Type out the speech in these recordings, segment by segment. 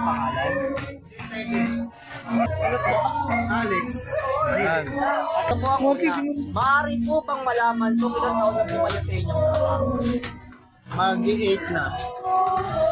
inyong pangalan? Ano po? Alex. Ayan. Ito po ako na. Maaari po pang malaman kung ilang taon na po kayo sa inyong trabaho. Mag-8 na.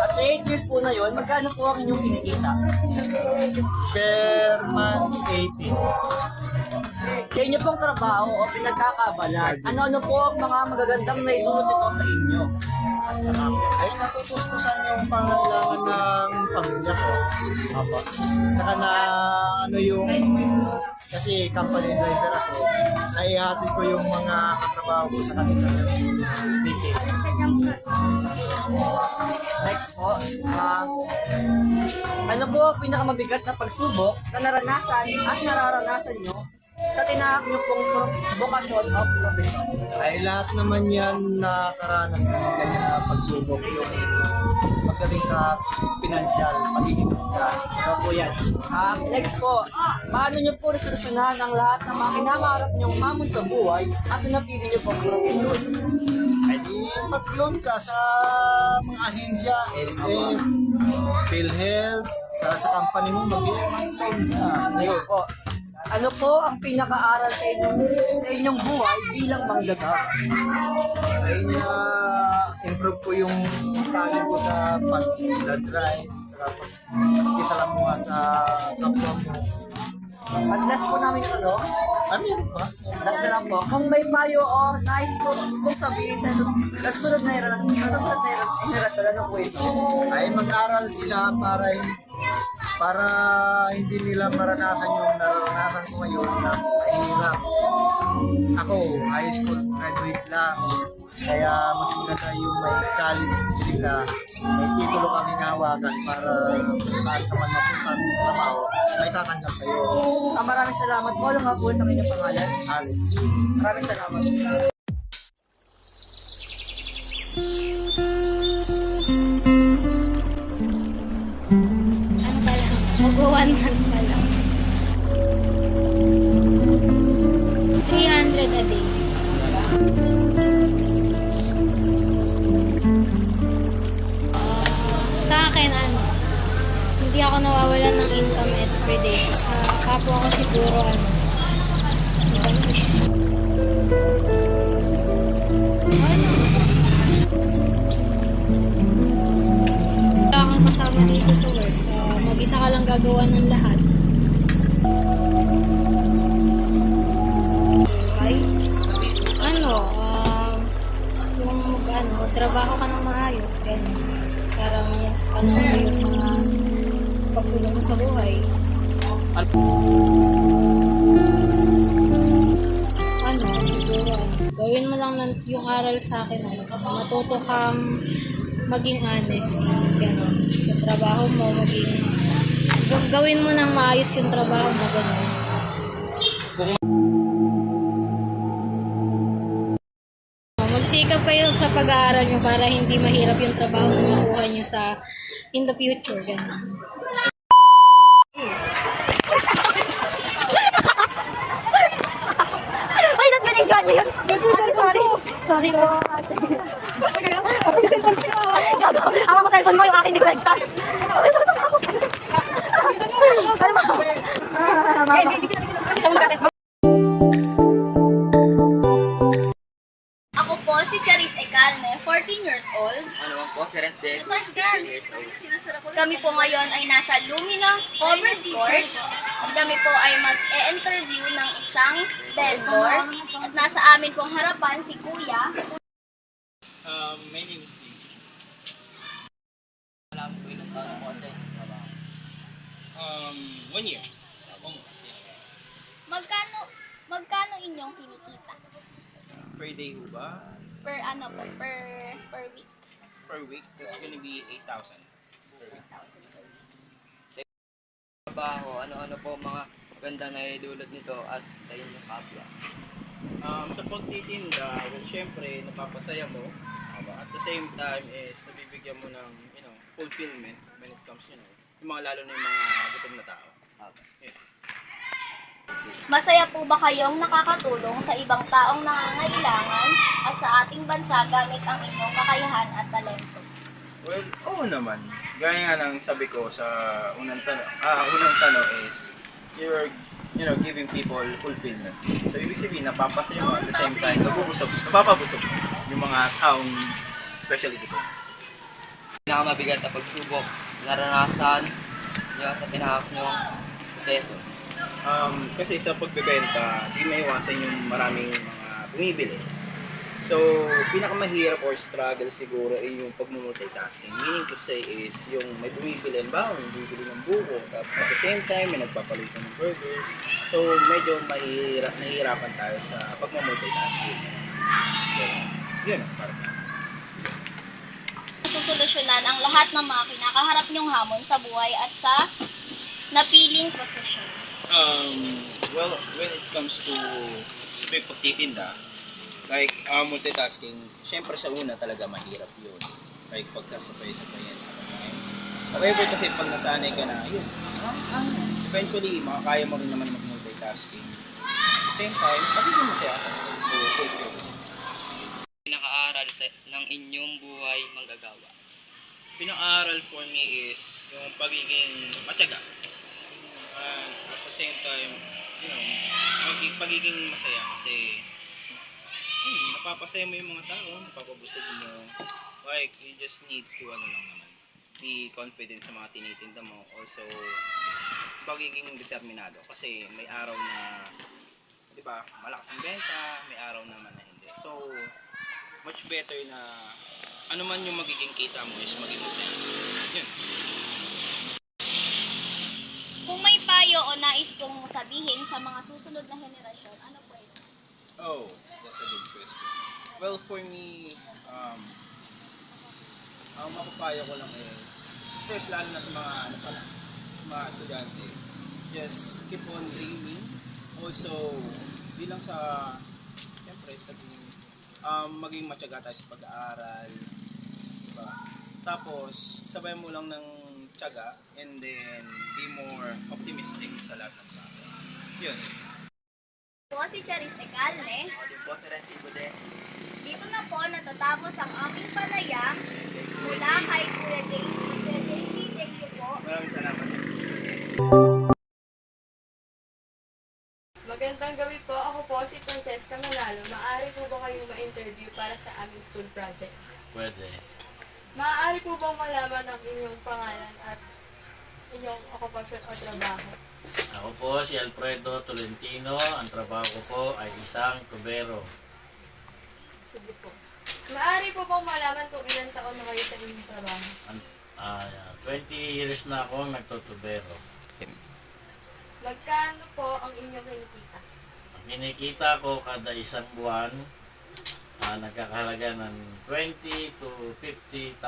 At sa 8 years po na yun, magkano po ang inyong kinikita? Per month 18. Sa inyo pong trabaho o pinagkakabalan, ano-ano po ang mga magagandang naidulot nito sa inyo? At sa kami. Ay natutustusan yung pangangailangan ng pamilya ko. Apo. Saka na ano yung kasi company driver ako, naihatid ko yung mga katrabaho ko sa kanila ng detail. Next po, ano po ang pinakamabigat na pagsubok na naranasan at nararanasan nyo sa tinahak nyo pong bokasyon o profession? Ay lahat naman yan nakaranas ng ganyan na pagsubok yung pagdating sa financial, magiging ka. So po yan. Next po, paano nyo po resolusyonan ang lahat ng mga kinangarap nyong hamon sa buhay at sa napili nyo pong profesyon? Ay di mag-loan ka sa mga ahensya, SS, PhilHealth, saka sa company mo mag-loan ka. Next po, ano po ang pinaka-aral sa inyong buhay bilang manggagawa? Ay improve ko yung talent ko sa pag-drive, saka pag-isalam mo sa kapwa mo. At last po namin yung ano, Ano ba? last na lang po, kung may payo o nais po kung sabihin sa susunod na henerasyon, ano po ito? Ay mag-aral sila para hindi nila maranasan yung nararanasan ko ngayon na mahirap. Ako, high school graduate lang. Kaya mas maganda yung may college degree ka, may titulo kami hawakan para saan ka man mapunta ng trabaho, may tatanggap sa'yo. Maraming salamat po. Ano nga po sa inyong pangalan? Alice. Maraming salamat. Ano pa lang? Mag-1 month pa lang. 300 a day. Sa akin, hindi ako nawawalan ng income every day. Sa kapwa ko siguro, wala kang kasama dito sa work. Mag-isa ka lang gagawa ng lahat. Okay? Yung magtrabaho ka ng maayos, ganyan. Para mas mo yung mga pagsulong mo sa buhay. Siguro, gawin mo lang yung aral sa akin, matuto kang maging honest, gano'n. Sa trabaho mo, gawin mo nang maayos yung trabaho mo, gano'n. Magsikap kayo sa pag-aaral nyo para hindi mahirap yung trabaho na makuha nyo in the future, gano'n. Ay, nagpinigyan niyo yun. Sorry ko. Awa ko cellphone mo, yung aking nagligtas. Ano ba? Ako po si Charis Ecalme, 14 years old. Ano naman po, si Renz Del, 15 years old. Kami po ngayon ay nasa Lumina Covered Court. At kami po ay mag-e-interview ng isang vendor. At nasa amin pong harapan si Kuya. My name is Daisy. Alam ko ilang taon ako sa inyong trabaho. 1 year. Magkano inyong kinikita? Per day ho ba? Per ano po? Per week? Per week, that's gonna be 8,000 per week. Trabaho, ano-ano po mga ganda na idulot nito at sa inyong kapwa. Sa pagtitinda, well, syempre, napapasaya mo. At the same time is nabibigyan mo ng, fulfillment when it comes, yung mga lalo na yung mga gutom na tao. Okay. Yeah. Masaya po ba kayong nakakatulong sa ibang taong nangangailangan at sa ating bansa gamit ang inyong kakayahan at talento? Well, oo naman. Gaya nga ng sabi ko sa unang tanong is you're giving people fulfillment. So ibig sabihin napapasaya mo at the same time napapabusog yung mga taong especially dito. Pinakamabigat na pagsubok, naranasan niyo sa pinahak niyong proseso. Kasi sa pagbebenta, di maiwasan yung maraming mga bumibili. So, pinakamahirap or struggle siguro ay yung pag-multitasking. Meaning to say is yung may bumibili, yung bibili ng buko, tapos at the same time may nagpapaluto ng burger. So, medyo nahihirapan tayo sa pag-multitasking. So, yun, para sa akin. Susolusyonan ang lahat ng mga kinakaharap niyong hamon sa buhay at sa napiling prosesyon. Well, when it comes to sabi pagtitinda, like multitasking, syempre sa una talaga mahirap yun. Like pagkasabay-sabayan. However kasi pag nasanay ka na, yun, eventually makakaya mo rin naman mag-multitasking. At the same time, magiging masaya ka. So, fulfill. Pinaka-aral ng inyong buhay manggagawa. Pinaka-aral for me is yung pagiging matyaga. At the same time, pagiging masaya kasi napapasaya mo yung mga tao, napapabusog mo. Like, you just need to, be confident sa mga tinitinda mo. Also, pagiging determinado. Kasi may araw na, di ba, malakas ang benta, may araw naman na hindi. So, much better na ano man yung magiging kita mo is maging masaya. Yun. Kung may payo o nais kong sabihin sa mga susunod na henerasyon, ano po ito? Oh, that's a good question. Well, for me, ang mapapayo ko lang is, first, lalo na sa mga estudyante, just keep on dreaming. Also, bilang sa, siyempre, maging matyaga tayo sa pag-aaral. Diba? Tapos, sabay mo lang ng tiyaga and then be more optimistic sa lahat ng bagay. Yun. Po si Charis Ecalne. Dito na po natatapos ang aming panayam mula kay Kuya JC. Kuya JC, thank you po. Maraming salamat. Magandang gabi po. Ako po si Francesca Manalo. Maaari po ba kayong ma-interview para sa aming school project? Pwede. Maaari po bang malaman ang inyong pangalan at inyong occupation o trabaho? Ako po si Alfredo Tolentino. Ang trabaho ko po ay isang tubero. Sige po. Maaari po bang malaman kung ilang taon na kayo sa inyong trabaho? 20 years na akong nagtutubero. Magkano po ang inyong kinikita? Ang kinikita ko kada isang buwan, nagkakahalaga ng 20 to 50,000.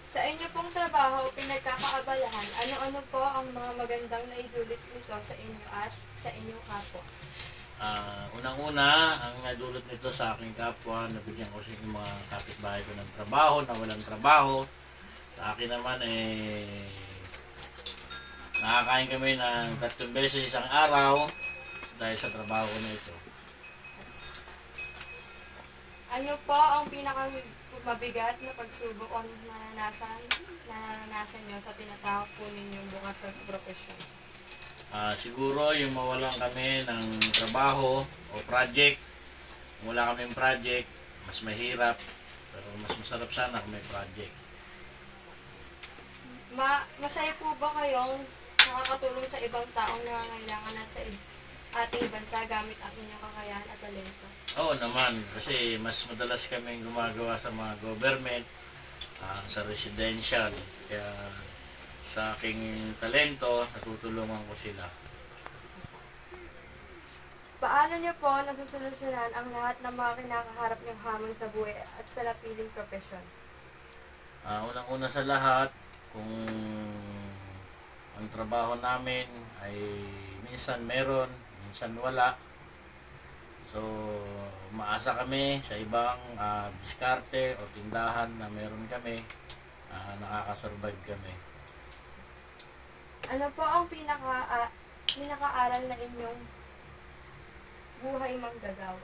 Sa inyo pong trabaho, pinagkakaabalahan, ano-ano po ang mga magandang naidulot nito sa inyo at sa inyong kapwa? Unang-una, ang nadulot nito sa aking kapwa, nabigyan ko yung mga kapitbahay ko ng trabaho, na walang trabaho. Sa akin naman, nakakain kami ng 3 beses isang araw dahil sa trabaho ko na ito. Ano po ang pinakamabigat na pagsubok o naranasan nyo sa tinatawag po ninyong bukas ng profesyon? Siguro yung mawalan kami ng trabaho o project. Kung wala kaming project, mas mahirap. Pero mas masarap sana kung may project. Masaya po ba kayong nakakatulong sa ibang taong nangangailangan at sa ating bansa gamit ang inyong kakayahan at talento? Oo naman, kasi mas madalas kaming gumagawa sa mga government, sa residential. Kaya sa aking talento, natutulungan ko sila. Paano niyo po nasusolusyonan ang lahat ng mga kinakaharap niyong hamon sa buhay at sa napiling profesyon? Unang-una sa lahat, kung ang trabaho namin ay minsan meron, minsan wala. So, maasa kami sa ibang diskarte o tindahan na meron kami, nakakasurvive kami. Ano po ang pinaka-aral na inyong buhay manggagawa?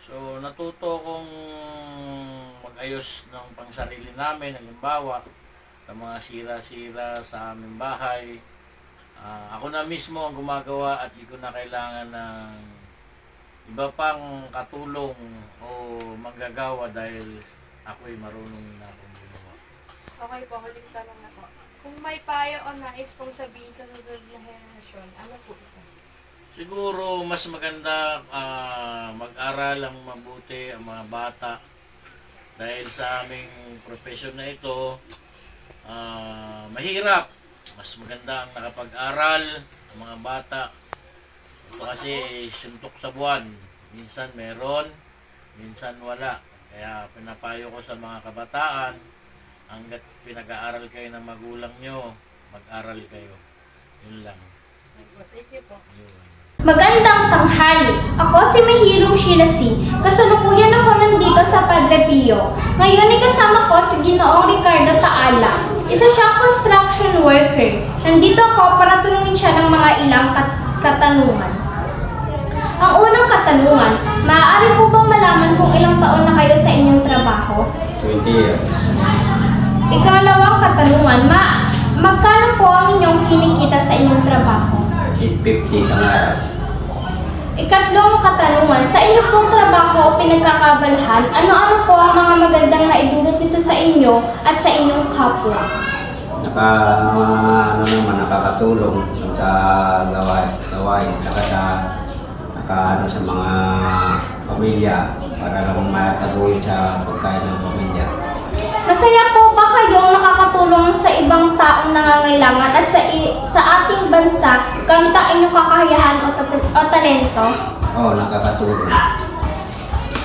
So, natuto kong mag-ayos ng pangsarili namin, halimbawa, sa mga sira-sira sa aming bahay. Ako na mismo ang gumagawa at di ko na kailangan ng iba pang katulong o manggagawa dahil ako'y marunong na akong gumawa. Okay po, huling tanong na po. Kung may payo o nais pong sabihin sa susunod na henerasyon, ano po ito? Siguro mas maganda mag-aral ang mabuti ang mga bata dahil sa aming profesyon na ito mahirap. Mas maganda ang nakapag-aral ang mga bata. Ito kasi suntok sa buwan. Minsan meron, minsan wala. Kaya pinapayo ko sa mga kabataan, hanggat pinag-aaral kayo ng magulang nyo, mag-aral kayo. Yun lang. Thank you po. Yun. Magandang tanghali. Ako si Mahirong Sheila C. Kasalukuyan ako nandito sa Padre Pio. Ngayon ay kasama ko si Ginoong Ricardo Taala. Isa siyang construction worker. Nandito ako para tulungin siya ng mga ilang katanungan. Ang unang katanungan, maaari po bang malaman kung ilang taon na kayo sa inyong trabaho? 20 years. Ikalawang katanungan, magkano po ang inyong kinikita sa inyong trabaho? 850 sa araw. Ikatlong katanungan, sa inyo pong trabaho o pinagkakabalahan, ano-ano po ang mga magandang naidulot nito sa inyo at sa inyong kapwa? Nakakatulong sa gawain, saka sa mga pamilya para lang mataguyod sa pagkain ng pamilya. Masaya po ba kayong nakakatulong sa ibang taong nangangailangan at sa ating bansa gamit ang inyong kakayahan o talento? Oo, nakakatulong.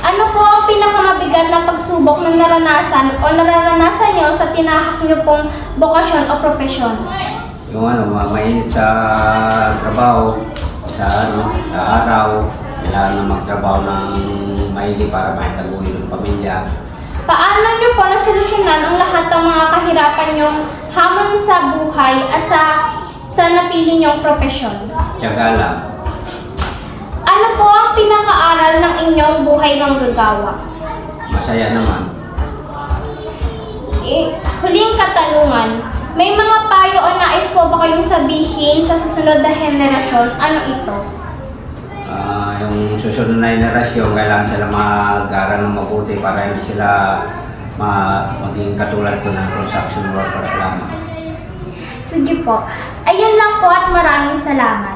Ano po ang pinakamabigat na pagsubok na nararanasan nyo sa tinahak nyo pong bokasyon o profesyon? Yung mainit sa trabaho, sa araw, kailangan na magtrabaho ng maigi para maitaguyod ng pamilya. Paano nyo po nasolusyonan ang lahat ng mga kahirapan nyong hamon sa buhay at sa napili nyong profesyon? Tiyaga lang. Ano po ang pinakaaral ng inyong buhay manggagawa? Masaya naman. Huling katanungan, may mga payo o nais po ba kayong sabihin sa susunod na henerasyon? Ano ito? Yung susunod na henerasyon, kailangan sila mag-aral ng mabuti para hindi sila maging katulad ko na construction worker lamang. Sige po. Ayun lang po at maraming salamat.